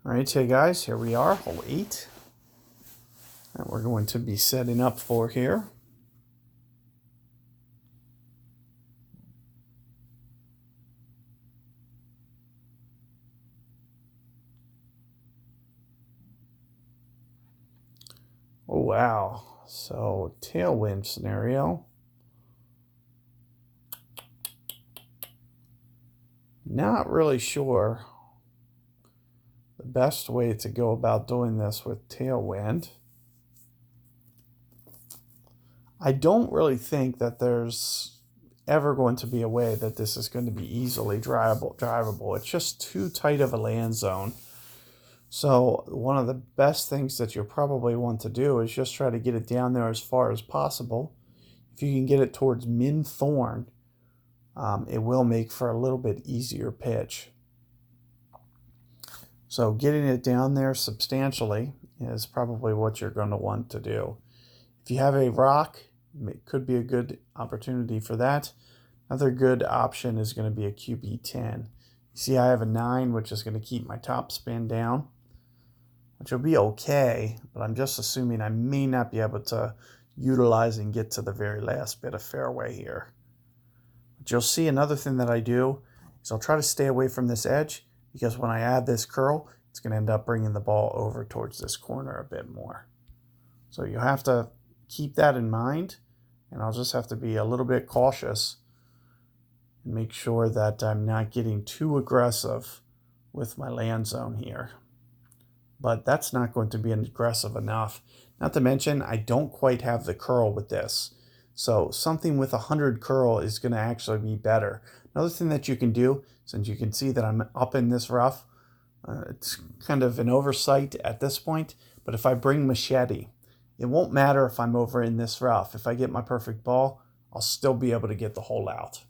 All right, hey guys, here we are, hole 8. And we're going to be setting up for here. Oh, wow. So, tailwind scenario. Not really sure the best way to go about doing this with tailwind. I don't really think that there's ever going to be a way that this is going to be easily drivable. It's just too tight of a land zone. So one of the best things that you'll probably want to do is just try to get it down there as far as possible. If you can get it towards min thorn, it will make for a little bit easier pitch. So getting it down there substantially is probably what you're going to want to do. If you have a rock, it could be a good opportunity for that. Another good option is going to be a QB10. You see I have a 9, which is going to keep my top spin down, which will be okay, but I'm just assuming I may not be able to utilize and get to the very last bit of fairway here. But you'll see another thing that I do is I'll try to stay away from this edge, because when I add this curl, it's going to end up bringing the ball over towards this corner a bit more. So you have to keep that in mind, and I'll just have to be a little bit cautious and make sure that I'm not getting too aggressive with my land zone here. But that's not going to be aggressive enough. Not to mention, I don't quite have the curl with this. So something with 100 curl is going to actually be better. Another thing that you can do, since you can see that I'm up in this rough, it's kind of an oversight at this point, but if I bring machete, it won't matter if I'm over in this rough. If I get my perfect ball, I'll still be able to get the hole out.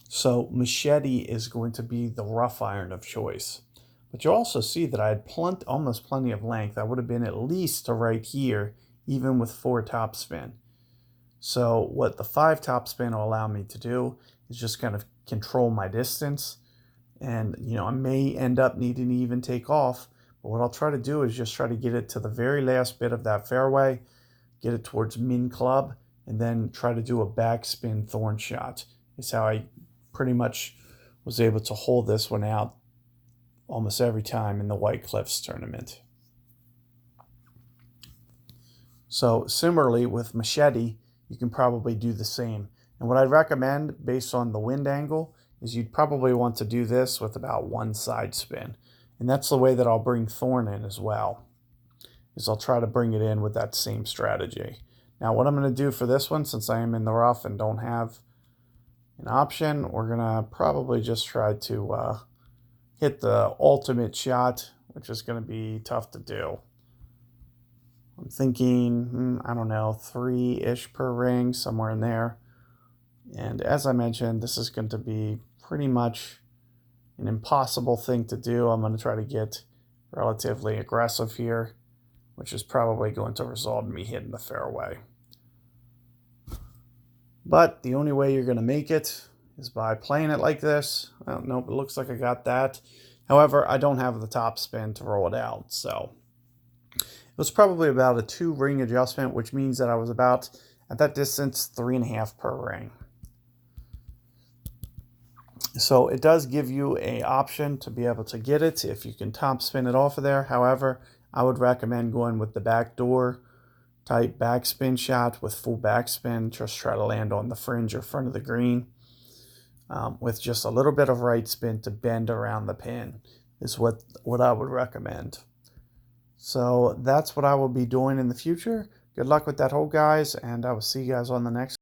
So machete is going to be the rough iron of choice. But you'll also see that I had almost plenty of length. I would have been at least to right here, even with 4 topspin. So what the 5 topspin will allow me to do is just kind of control my distance. And, I may end up needing to even take off. But what I'll try to do is just try to get it to the very last bit of that fairway, get it towards min club, and then try to do a backspin thorn shot. Is how I pretty much was able to hold this one out almost every time in the White Cliffs tournament. So similarly with machete, you can probably do the same. And what I'd recommend based on the wind angle is you'd probably want to do this with about 1 side spin. And that's the way that I'll bring thorn in as well, is I'll try to bring it in with that same strategy. Now what I'm going to do for this one, since I am in the rough and don't have an option, we're going to probably just try to hit the ultimate shot, which is going to be tough to do. I'm thinking, I don't know, 3-ish per ring, somewhere in there. And as I mentioned, this is going to be pretty much an impossible thing to do. I'm going to try to get relatively aggressive here, which is probably going to result in me hitting the fairway. But the only way you're going to make it is by playing it like this. Well, nope, it looks like I got that. However, I don't have the top spin to roll it out, so it was probably about a 2 ring adjustment, which means that I was about, at that distance, 3.5 per ring. So it does give you an option to be able to get it if you can top spin it off of there. However, I would recommend going with the backdoor type backspin shot with full backspin. Just try to land on the fringe or front of the green with just a little bit of right spin to bend around the pin is what I would recommend. So that's what I will be doing in the future. Good luck with that hole, guys, and I will see you guys on the next